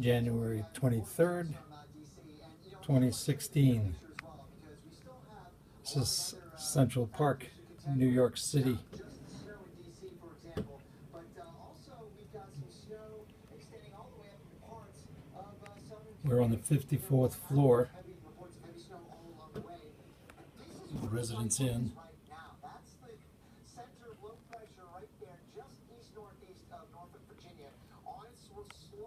January 23rd, 2016. This is Central Park, New York City. We're on the 54th floor, the Residence Inn.